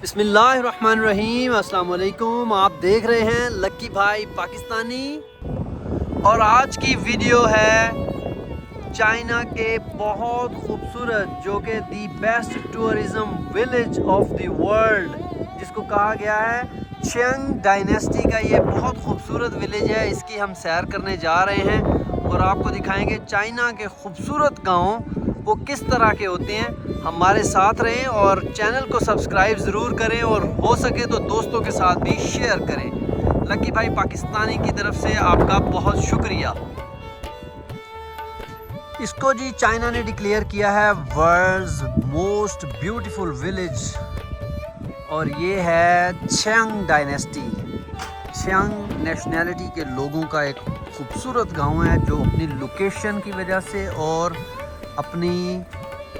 बिस्मिल्लाहिर्रहमानिर्रहीम, अस्सलाम वालेकुम। आप देख रहे हैं लक्की भाई पाकिस्तानी और आज की वीडियो है चाइना के बहुत खूबसूरत जो कि the best tourism village of the world जिसको कहा गया है चियांग डायनेस्टी का। ये बहुत खूबसूरत विलेज है, इसकी हम सैर करने जा रहे हैं और आपको दिखाएंगे चाइना के खूबसूरत गाँव वो किस तरह के होते हैं। हमारे साथ रहें और चैनल को सब्सक्राइब ज़रूर करें और हो सके तो दोस्तों के साथ भी शेयर करें। लक्की भाई पाकिस्तानी की तरफ से आपका बहुत शुक्रिया। इसको जी चाइना ने डिक्लेयर किया है वर्ल्ड्स मोस्ट ब्यूटीफुल विलेज और ये है चियांग डायनेस्टी। चियांग नेशनैलिटी के लोगों का एक खूबसूरत गांव है जो अपनी लोकेशन की वजह से और अपनी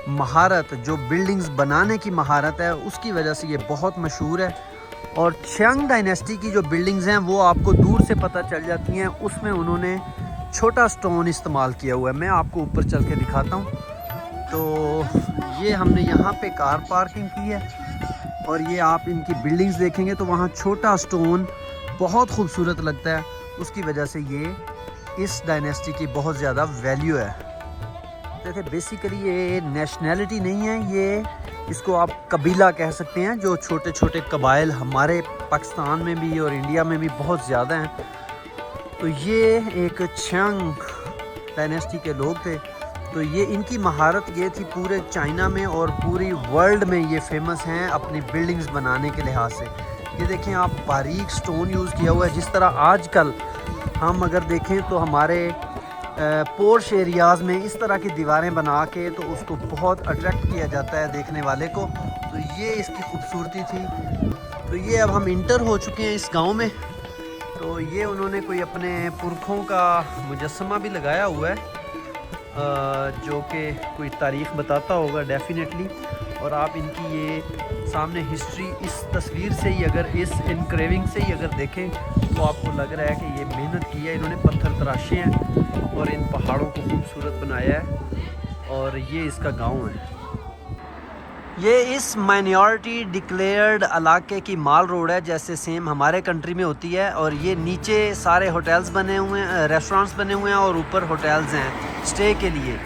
महारत जो बिल्डिंग्स बनाने की महारत है उसकी वजह से ये बहुत मशहूर है। और चियांग डायनेस्टी की जो बिल्डिंग्स हैं वो आपको दूर से पता चल जाती हैं, उसमें उन्होंने छोटा स्टोन इस्तेमाल किया हुआ है। मैं आपको ऊपर चल के दिखाता हूँ। तो ये हमने यहाँ पे कार पार्किंग की है और ये आप इनकी बिल्डिंग्स देखेंगे तो वहाँ छोटा स्टोन बहुत खूबसूरत लगता है, उसकी वजह से ये इस डायनेस्टी की बहुत ज़्यादा वैल्यू है। देखिए बेसिकली ये नेशनैलिटी नहीं है, ये इसको आप कबीला कह सकते हैं। जो छोटे छोटे कबाइल हमारे पाकिस्तान में भी और इंडिया में भी बहुत ज़्यादा हैं। तो ये एक चियांग डायनेस्टी के लोग थे। तो ये इनकी महारत ये थी पूरे चाइना में और पूरी वर्ल्ड में ये फेमस हैं अपनी बिल्डिंग्स बनाने के लिहाज से। ये देखें आप, बारीक स्टोन यूज़ किया हुआ है। जिस तरह आजकल हम अगर देखें तो हमारे पोर्श एरियाज़ में इस तरह की दीवारें बना के तो उसको बहुत अट्रैक्ट किया जाता है देखने वाले को। तो ये इसकी खूबसूरती थी। तो ये अब हम इंटर हो चुके हैं इस गांव में। तो ये उन्होंने कोई अपने पुरखों का मुजस्समा भी लगाया हुआ है जो कि कोई तारीख़ बताता होगा डेफिनेटली। और आप इनकी ये सामने हिस्ट्री इस तस्वीर से ही, अगर इस इनक्रेविंग से ही अगर देखें तो आपको लग रहा है कि ये मेहनत की है इन्होंने, पत्थर तराशे हैं और इन पहाड़ों को खूबसूरत बनाया है। और ये इसका गांव है। ये इस माइनॉरिटी डिक्लेयर्ड इलाके की माल रोड है, जैसे सेम हमारे कंट्री में होती है। और ये नीचे सारे होटल्स बने हुए हैं, रेस्टोरेंट्स बने हुए हैं और ऊपर होटल्स हैं स्टे के लिए।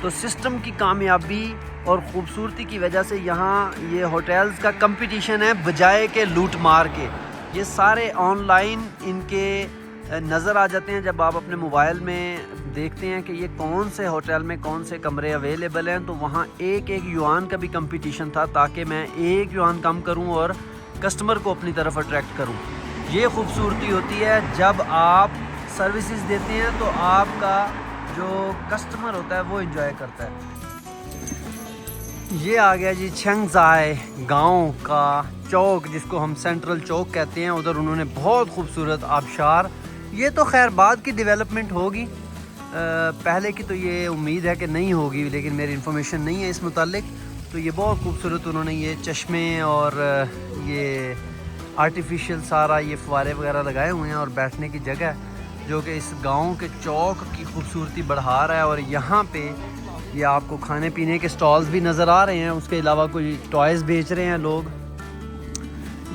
तो सिस्टम की कामयाबी और ख़ूबसूरती की वजह से यहाँ ये होटल्स का कंपटीशन है बजाय के लूट मार के। ये सारे ऑनलाइन इनके नज़र आ जाते हैं जब आप अपने मोबाइल में देखते हैं कि ये कौन से होटल में कौन से कमरे अवेलेबल हैं। तो वहाँ एक युआन का भी कंपटीशन था ताकि मैं 1 युआन कम करूँ और कस्टमर को अपनी तरफ अट्रैक्ट करूँ। ये खूबसूरती होती है जब आप सर्विसेज देते हैं तो आपका जो कस्टमर होता है वो एंजॉय करता है। ये आ गया जी चियांगजाई गांव का चौक जिसको हम सेंट्रल चौक कहते हैं। उधर उन्होंने बहुत खूबसूरत आबशार, ये तो खैर बाद की डेवलपमेंट होगी, पहले की तो ये उम्मीद है कि नहीं होगी, लेकिन मेरी इन्फॉर्मेशन नहीं है इस मुतालिक। तो ये बहुत खूबसूरत उन्होंने ये चश्मे और ये आर्टिफिशियल सारा ये फव्वारे वगैरह लगाए हुए हैं और बैठने की जगह जो कि इस गांव के चौक की खूबसूरती बढ़ा रहा है। और यहाँ पे ये आपको खाने पीने के स्टॉल्स भी नज़र आ रहे हैं, उसके अलावा कोई टॉयज़ बेच रहे हैं लोग।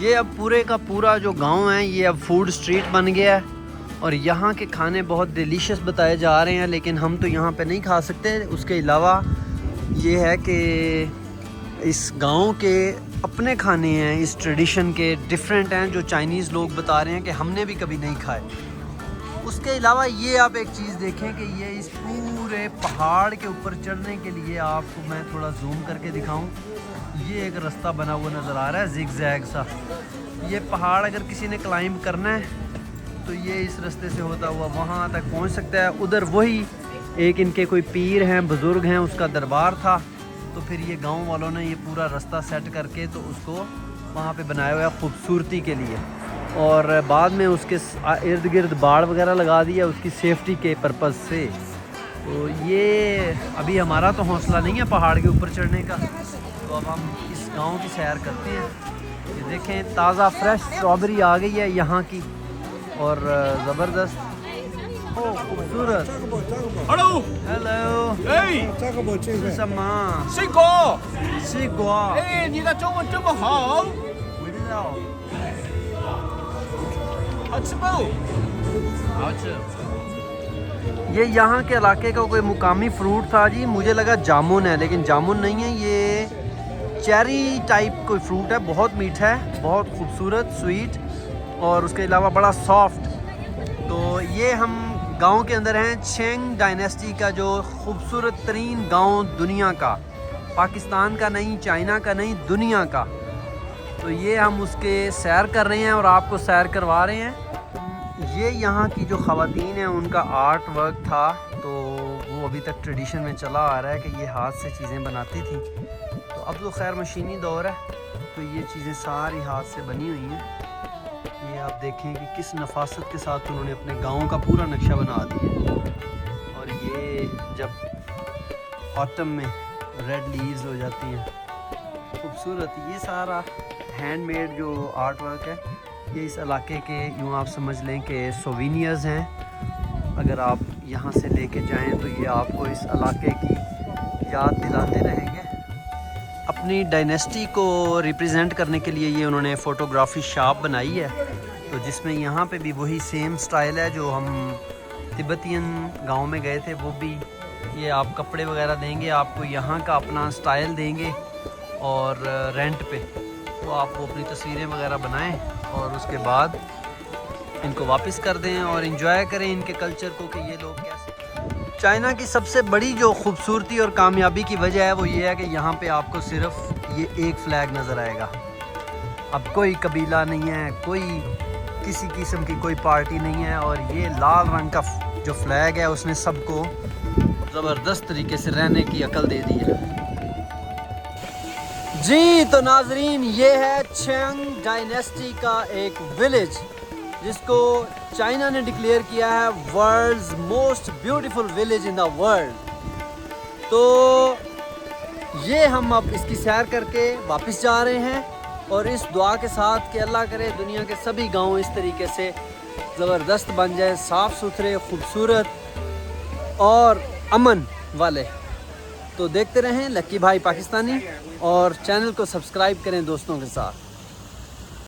ये अब पूरे का पूरा जो गांव है ये अब फूड स्ट्रीट बन गया है और यहाँ के खाने बहुत डिलीशियस बताए जा रहे हैं, लेकिन हम तो यहाँ पे नहीं खा सकते। उसके अलावा ये है कि इस गांव के अपने खाने हैं, इस ट्रेडिशन के डिफरेंट हैं जो चाइनीज़ लोग बता रहे हैं कि हमने भी कभी नहीं खाए। उसके अलावा ये आप एक चीज़ देखें कि ये इस पूरे पहाड़ के ऊपर चढ़ने के लिए आपको मैं थोड़ा जूम करके दिखाऊं, ये एक रास्ता बना हुआ नज़र आ रहा है जिग-जैग सा। ये पहाड़ अगर किसी ने क्लाइंब करना है तो ये इस रास्ते से होता हुआ वहाँ तक पहुँच सकता है। उधर वही एक इनके कोई पीर हैं, बुज़ुर्ग हैं, उसका दरबार था। तो फिर ये गांव वालों ने ये पूरा रास्ता सेट करके तो उसको वहाँ पे बनाया हुआ है खूबसूरती के लिए और बाद में उसके इर्द गिर्द बाड़ वगैरह लगा दिया उसकी सेफ्टी के पर्पज़ से। तो ये अभी हमारा तो हौसला नहीं है पहाड़ के ऊपर चढ़ने का, तो अब हम इस गांव की सैर करते हैं। ये देखें ताज़ा फ्रेश स्ट्रॉबेरी आ गई है यहाँ की और ज़बरदस्त, खूबसूरत। हेलो हेलो 哎，是什么？水果，西瓜。哎，你的中文这么好， ये यहाँ के इलाके का कोई मुकामी फ्रूट था जी, मुझे लगा जामुन है, लेकिन जामुन नहीं है, ये चेरी टाइप कोई फ्रूट है। बहुत मीठा है, बहुत खूबसूरत, स्वीट, और उसके अलावा बड़ा सॉफ्ट। तो ये हम गांव के अंदर हैं, चेंग डायनेस्टी का जो खूबसूरत तरीन गांव दुनिया का, पाकिस्तान का नहीं, चाइना का नहीं, दुनिया का। तो ये हम उसके सैर कर रहे हैं और आपको सैर करवा रहे हैं। ये यहाँ की जो ख़वातीन हैं उनका आर्ट वर्क था, तो वो अभी तक ट्रेडिशन में चला आ रहा है कि ये हाथ से चीज़ें बनाती थी। तो अब तो खैर मशीनी दौर है, तो ये चीज़ें सारी हाथ से बनी हुई हैं। ये आप देखें कि किस नफासत के साथ उन्होंने अपने गांव का पूरा नक्शा बना दिया। और ये जब ऑटम में रेड लीव्स हो जाती हैं, खूबसूरत। ये सारा हैंडमेड जो आर्ट वर्क है, ये इस इलाके के, यूँ आप समझ लें कि सोवीनियर्स हैं। अगर आप यहाँ से लेके जाएं तो ये आपको इस इलाके की याद दिलाते रहेंगे। अपनी डायनेस्टी को रिप्रेजेंट करने के लिए ये उन्होंने फ़ोटोग्राफी शॉप बनाई है, तो जिसमें यहाँ पे भी वही सेम स्टाइल है जो हम तिब्बतियन गांव में गए थे। वो भी ये आप कपड़े वगैरह देंगे, आपको यहाँ का अपना स्टाइल देंगे और रेंट पे, तो आप वो अपनी तस्वीरें वगैरह बनाएं और उसके बाद इनको वापस कर दें और इन्जॉय करें इनके कल्चर को कि ये लोग कैसे। चाइना की सबसे बड़ी जो खूबसूरती और कामयाबी की वजह है वो ये है कि यहाँ पे आपको सिर्फ ये एक फ़्लैग नज़र आएगा। अब कोई कबीला नहीं है, कोई किसी किस्म की कोई पार्टी नहीं है, और ये लाल रंग का जो फ्लैग है उसने सबको ज़बरदस्त तरीके से रहने की अकल दे दी है जी। तो नाजरीन, ये है चेंग डायनेस्टी का एक विलेज जिसको चाइना ने डिक्लेयर किया है world's most beautiful village in the world. तो ये हम अब इसकी सैर करके वापस जा रहे हैं और इस दुआ के साथ कि अल्लाह करे दुनिया के सभी गांव इस तरीके से ज़बरदस्त बन जाए, साफ़ सुथरे, खूबसूरत और अमन वाले। तो देखते रहें लक्की भाई पाकिस्तानी, और चैनल को सब्सक्राइब करें दोस्तों के साथ।